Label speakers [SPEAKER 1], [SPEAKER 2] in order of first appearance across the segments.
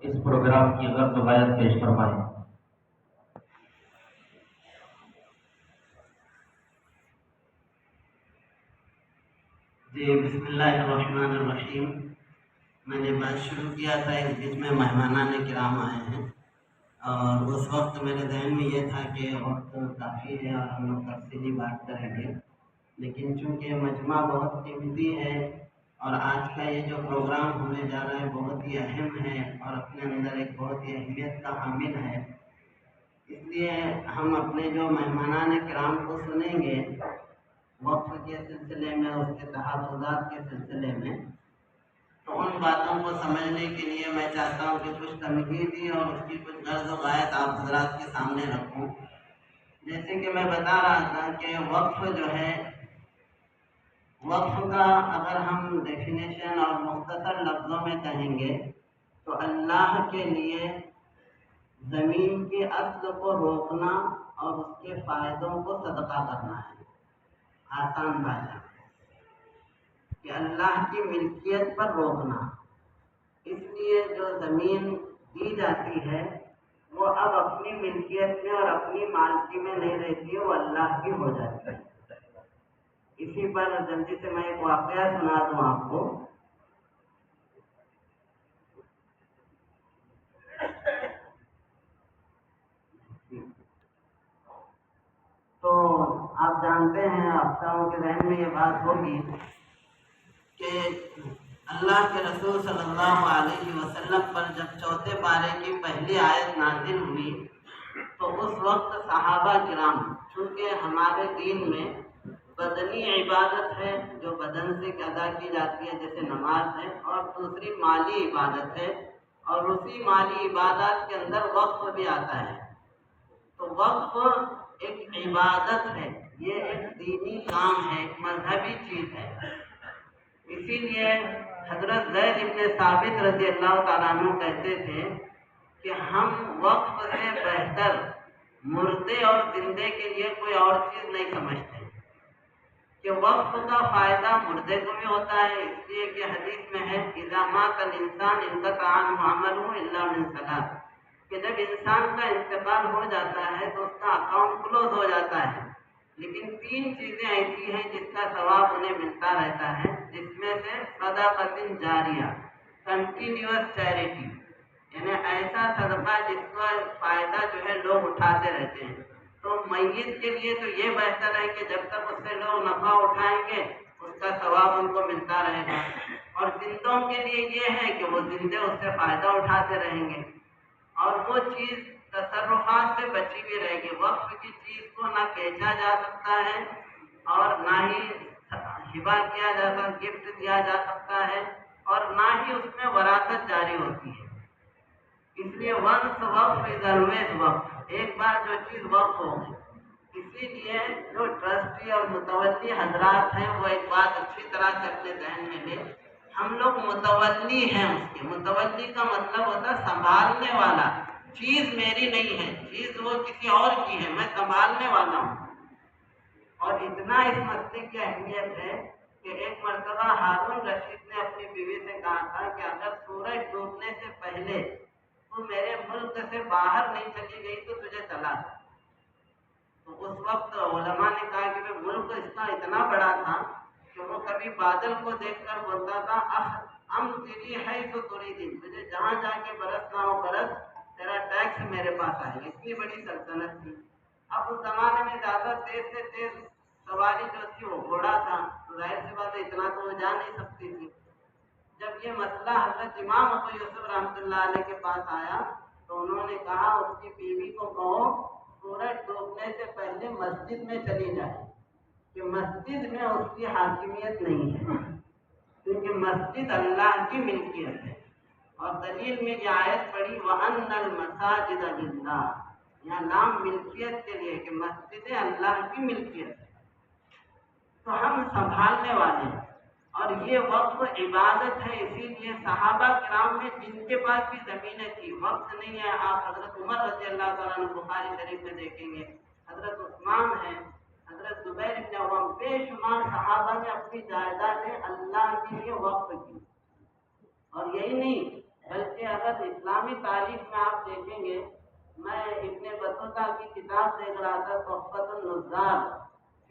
[SPEAKER 1] اس programme کی غرض غایت پیش فرمائیں۔
[SPEAKER 2] جی، بسم اللہ الرحمن الرحیم۔ میں نے بات شروع کیا تھا، اس بیچ میں مہمانان کرام آئے ہیں اور اس وقت میرے ذہن میں یہ تھا کہ وقت کافی ہے اور ہم لوگ تفصیلی بات کریں گے، لیکن چونکہ مجمع بہت قیمتی ہے اور آج کا یہ جو پروگرام ہونے جا رہا ہے بہت ہی اہم ہے اور اپنے اندر ایک بہت ہی اہمیت کا حامل ہے، اس لیے ہم اپنے جو مہمانان کرام کو سنیں گے وقف کے سلسلے میں، اس کے تحفظات کے سلسلے میں، تو ان باتوں کو سمجھنے کے لیے میں چاہتا ہوں کہ کچھ تمہیدی اور اس کی کچھ غرض و غایت آپ حضرات کے سامنے رکھوں۔ جیسے کہ میں بتا رہا تھا کہ وقف جو ہے، وقف کا اگر ہم ڈیفینیشن اور مختصر لفظوں میں کہیں گے تو اللہ کے لیے زمین کے اصل کو روکنا اور اس کے فائدوں کو صدقہ کرنا ہے، آسان بھاشا کہ اللہ کی ملکیت پر روکنا۔ اس لیے جو زمین دی جاتی ہے وہ اب اپنی ملکیت میں اور اپنی مالکی میں نہیں رہتی ہے، وہ اللہ کی ہو جاتی ہے۔ اسی پر جلدی سے میں ایک واقعہ سنا دوں آپ کو۔ تو آپ جانتے ہیں، افسروں کے ذہن میں یہ بات ہوگی کہ اللہ کے رسول صلی اللہ علیہ وسلم پر جب چوتھے پارے کی پہلی آیت نازل ہوئی تو اس وقت صحابہ کرام، چونکہ ہمارے دین میں بدنی عبادت ہے جو بدن سے ادا کی جاتی ہے جیسے نماز ہے، اور دوسری مالی عبادت ہے، اور اسی مالی عبادت کے اندر وقف بھی آتا ہے۔ تو وقف ایک عبادت ہے، یہ ایک دینی کام ہے، ایک مذہبی چیز ہے۔ اسی لیے حضرت زید بن ثابت رضی اللہ تعالیٰ عنہ کہتے تھے کہ ہم وقف سے بہتر مردے اور زندے کے لیے کوئی اور چیز نہیں سمجھتے، کہ وقف کا فائدہ مردے کو بھی ہوتا ہے، اس لیے کہ حدیث میں ہے اذا مات الانسان انقطع عنہ عمله الا من ثلاث، کہ جب انسان کا انتقال ہو جاتا ہے تو اس کا اکاؤنٹ کلوز ہو جاتا ہے، لیکن تین چیزیں ایسی ہیں جس کا ثواب انہیں ملتا رہتا ہے، جس میں سے صدقۃ جاریہ، کنٹینیوس چیریٹی، یعنی ایسا صدقہ جس کا فائدہ جو ہے لوگ اٹھاتے رہتے ہیں۔ تو میت کے لیے تو یہ بہتر ہے کہ جب تک اس سے لوگ نفع اٹھائیں گے اس کا ثواب ان کو ملتا رہے گا، اور زندوں کے لیے یہ ہے کہ وہ زندے اس سے فائدہ اٹھاتے رہیں گے، اور وہ چیز تصرفات سے بچی بھی رہے گی۔ وقف کی چیز کو نہ بیچا جا سکتا ہے اور نہ ہی ہبہ کیا جا سکتا، گفٹ دیا جا سکتا ہے، اور نہ ہی اس میں وراثت جاری ہوتی ہے۔ اس لیے ونس وقف از آلویز وقف، ایک بار جو چیز وقف ہو گئی۔ اسی لیے جو ٹرسٹی اور متولی حضرات ہیں وہ ایک بات اچھی طرح سے اپنے ذہن میں لے، ہم لوگ متولی ہیں اس کے۔ متولی کا مطلب ہوتا ہے سنبھالنے والا، چیز میری نہیں ہے، چیز وہ کسی اور کی ہے، میں سنبھالنے والا ہوں۔ اور اتنا اس مسئلے کی اہمیت ہے کہ ایک مرتبہ ہارون رشید نے اپنی بیوی سے کہا تھا کہ اگر سورج ڈوبنے سے پہلے تو میرے ملک سے باہر نہیں چلی گئی تو تجھے طلاق۔ تو اس وقت علماء نے کہا کہ ملک اس کا اتنا بڑا تھا کہ وہ کبھی بادل کو دیکھ کر بولتا تھا ام تیری ہے تو توری دن، مجھے جہاں جا کے برسنا ہو برس، تیرا ٹیکس میرے پاس آئے گا، اتنی بڑی سلطنت تھی۔ اب اس زمانے میں زیادہ تیز سے تیز سواری جو تھی وہ گھوڑا تھا، ظاہر سی بات ہے اتنا تو وہ جا نہیں سکتی تھی۔ جب یہ مسئلہ حضرت امام ابو یوسف رحمۃ اللہ علیہ کے پاس آیا تو انہوں نے کہا اس کی بیوی کو کہو سورج ڈوبنے سے پہلے مسجد میں چلی جائے، کہ مسجد میں اس کی حاکمیت نہیں ہے، کیونکہ مسجد اللہ کی ملکیت ہے۔ اور دلیل میں یہ آیت پڑھی وَأَنَّ الْمَسَاجِدَ لِلَّهِ، یہاں نام ملکیت کے لیے کہ مسجد اللہ کی ملکیت ہے، تو ہم سنبھالنے والے ہیں، اور یہ وقف عبادت ہے۔ اسی لیے صحابہ کرام میں جن کے پاس بھی زمینیں تھی، وقف نہیں ہے، آپ حضرت عمر رضی اللہ تعالیٰ عنہ بخاری شریف میں دیکھیں گے، حضرت عثمان ہے، حضرت زبیر بن عوام، بے شمار صحابہ نے اپنی جائیدادیں اللہ کے لیے وقف کی۔ اور یہی نہیں، بلکہ اگر اسلامی تاریخ میں آپ دیکھیں گے، میں ابن بطوطہ کی کتاب دیکھ رہا تھا تحفۃ النظار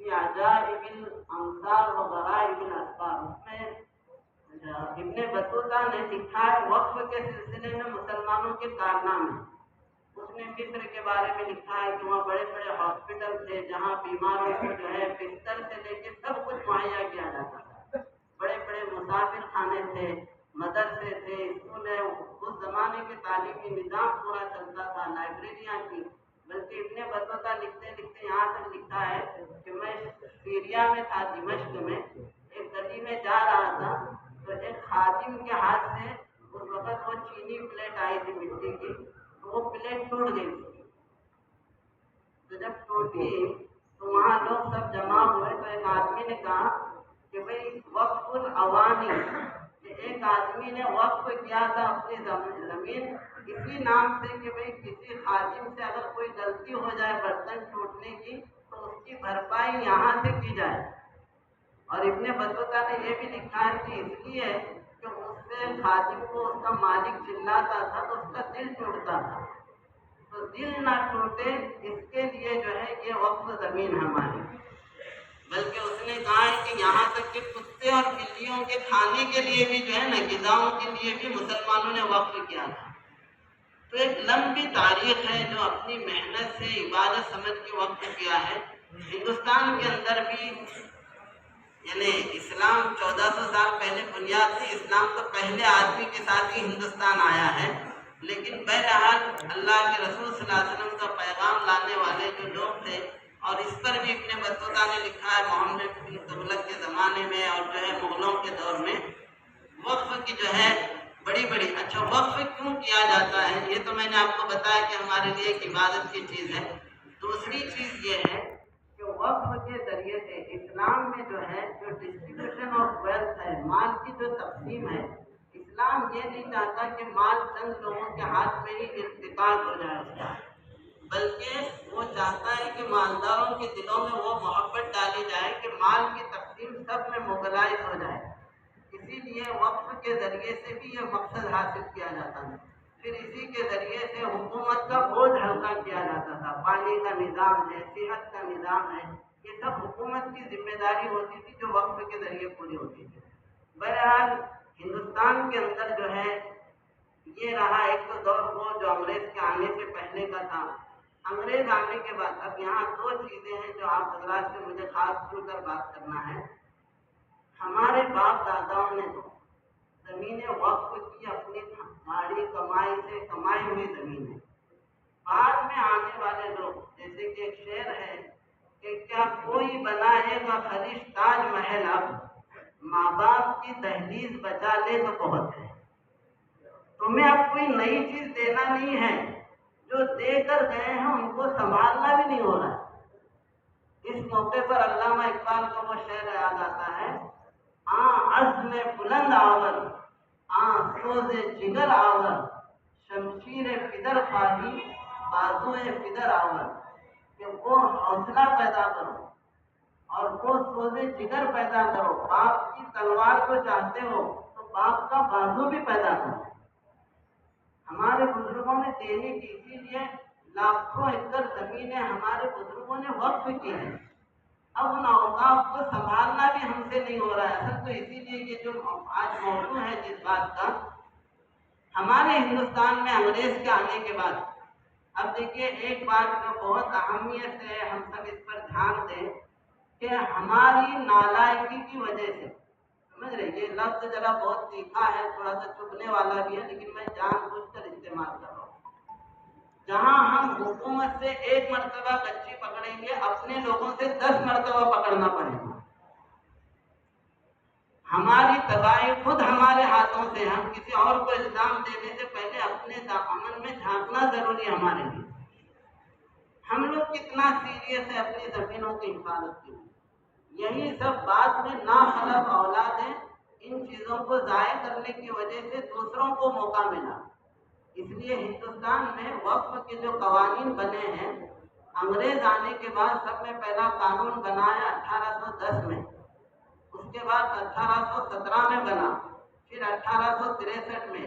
[SPEAKER 2] فی عجائب الامثال و غرائب الاسفار، اس میں ابن بطوطہ نے لکھا ہے وقف کے سلسلے میں مسلمانوں کے کارنامے۔ اس نے مصر کے بارے میں لکھا ہے کہ وہاں بڑے بڑے ہاسپٹل تھے جہاں بیماروں کو جو ہے بستر سے لے کے سب کچھ مہیا کیا جاتا تھا، بڑے بڑے مسافر خانے تھے، مدرسے تھے، اسکول ہے، اس زمانے کے تعلیمی نظام پورا چلتا تھا، لائبریریاں تھیں۔ بلکہ ابن بطوطہ لکھتے لکھتے یہاں تک لکھا ہے کہ میں سیریا میں تھا، دمشق میں ایک گلی میں جا رہا تھا تو ایک خادم کے ہاتھ سے اس وقت وہ چینی پلیٹ آئی تھی مٹی کی، تو وہ پلیٹ ٹوٹ گئی تھی۔ تو جب ٹوٹی تو وہاں لوگ سب جمع ہوئے تو ایک آدمی نے کہا کہ بھئی وقف العوانی، کہ ایک آدمی نے وقف کیا تھا اپنی زمین اسی نام سے کہ بھئی کسی خادم سے اگر کوئی غلطی ہو جائے برتن ٹوٹنے کی تو اس کی بھرپائی یہاں سے کی جائے۔ اور ابن بطوطہ نے یہ بھی لکھا ہے کہ اس لیے کہ اس سے خادم کو اس کا مالک چلاتا تھا تو اس کا دل ٹوٹتا تھا، تو دل نہ ٹوٹے اس کے لیے جو ہے یہ وقف زمین ہماری۔ بلکہ اس نے کہا ہے کہ یہاں تک کہ کتے اور بلیوں کے کھانے کے لیے بھی جو ہے نا، غذاؤں کے لیے بھی مسلمانوں نے وقف کیا تھا۔ تو ایک لمبی تاریخ ہے جو اپنی محنت سے عبادت سمجھ کے وقف کیا ہے۔ ہندوستان کے اندر بھی یعنی اسلام 1400 سال پہلے بنیاد تھی، اسلام تو پہلے آدمی کے ساتھ ہی ہندوستان آیا ہے، لیکن بہرحال اللہ کے رسول صلی اللہ علیہ وسلم کا پیغام لانے والے جو لوگ تھے، اور اس پر بھی ابن بطوطہ نے لکھا ہے محمد بن تغلق کے زمانے میں اور جو ہے مغلوں کے دور میں وقف کی جو ہے بڑی بڑی اچھا وقف کیوں کیا جاتا ہے، یہ تو میں نے آپ کو بتایا کہ ہمارے لیے ایک عبادت کی چیز ہے۔ دوسری چیز یہ ہے کہ وقف کے ذریعے سے اسلام میں جو ہے جو ڈسٹریبیوشن آف ویلتھ ہے، مال کی جو تقسیم ہے، اسلام یہ نہیں چاہتا کہ مال چند لوگوں کے ہاتھ میں ہی ارتکاز ہو جائے اس کا، بلکہ وہ چاہتا ہے کہ مالداروں کے دلوں میں وہ محبت ڈالی جائے کہ مال کی تقسیم سب میں موبلائز ہو جائے۔ اسی لیے وقف کے ذریعے سے بھی یہ مقصد حاصل کیا جاتا ہے۔ پھر اسی کے ذریعے سے حکومت کا بوجھ ہلکا کیا جاتا تھا، پانی کا نظام ہے، صحت کا نظام ہے، یہ سب حکومت کی ذمہ داری ہوتی تھی جو وقف کے ذریعے پوری ہوتی تھی۔ بہرحال ہندوستان کے اندر جو ہے یہ رہا ایک تو دور وہ جو انگریز کے آنے سے پہلے کا تھا۔ انگریز آنے کے بعد اب یہاں دو چیزیں ہیں جو آپ حضرات سے مجھے خاص کھل کر بات کرنا ہے۔ ہمارے باپ داداؤں نے تو زمینیں وقف کی اپنی دھاڑی کمائی سے کمائی ہوئی زمین ہے۔ بعد میں آنے والے لوگ جیسے کہ ایک شعر ہے کہ کیا کوئی بنائے گا خلیج تاج محل، اب ماں باپ کی دہلیز بچا لے تو بہت ہے۔ تمہیں اب کوئی نئی چیز دینا نہیں ہے، جو دے کر گئے ہیں ان کو سنبھالنا بھی نہیں ہو رہا ہے۔ اس موقع پر علامہ اقبال کا وہ شعر یاد آتا ہے، عزم بلند آور، سوز جگر آور، شمشیر پدر خواہی بازو پدر آور، کہ وہ حوصلہ پیدا کرو اور وہ سوز جگر پیدا کرو، باپ کی تلوار کو چاہتے ہو تو باپ کا بازو بھی پیدا کرو۔ ہمارے بزرگوں نے دینی کی، اسی لیے لاکھوں ایکڑ زمینیں ہمارے بزرگوں نے وقف کی ہیں۔ اب ان اوقاف کو سنبھالنا بھی ہم سے نہیں ہو رہا ہے۔ اصل تو اسی لیے یہ جو آج موضوع ہے جس بات کا، ہمارے ہندوستان میں انگریز کے آنے کے بعد اب دیکھیے ایک بات جو بہت اہمیت سے ہم سب اس پر دھیان دیں کہ ہماری نالائکی کی وجہ سے، سمجھ رہے یہ لفظ ذرا بہت تیکھا ہے، تھوڑا سا چبھنے والا بھی ہے، لیکن میں جان بوجھ کر استعمال کر رہا ہوں۔ جہاں ہم حکومت سے ایک مرتبہ کچی پکڑیں گے، اپنے لوگوں سے 10 مرتبہ پکڑنا پڑے گا۔ ہماری تباہی خود ہمارے ہاتھوں سے، ہم کسی اور کو الزام دینے سے پہلے اپنے دامن میں جھانکنا ضروری ہے ہمارے لیے۔ ہم لوگ کتنا سیریس ہے اپنی زمینوں کی حفاظت کے لیے، یہی سب بعد میں ناخلف اولاد ہیں، ان چیزوں کو ضائع کرنے کی وجہ سے دوسروں کو موقع ملا۔ اس لیے ہندوستان میں وقف کے جو قوانین بنے ہیں، انگریز آنے کے بعد سب میں پہلا قانون بنا ہے 1810 میں، اس کے بعد 1817 میں بنا، پھر 1863 میں،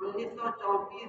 [SPEAKER 2] 1934,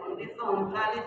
[SPEAKER 2] 1939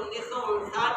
[SPEAKER 2] 1959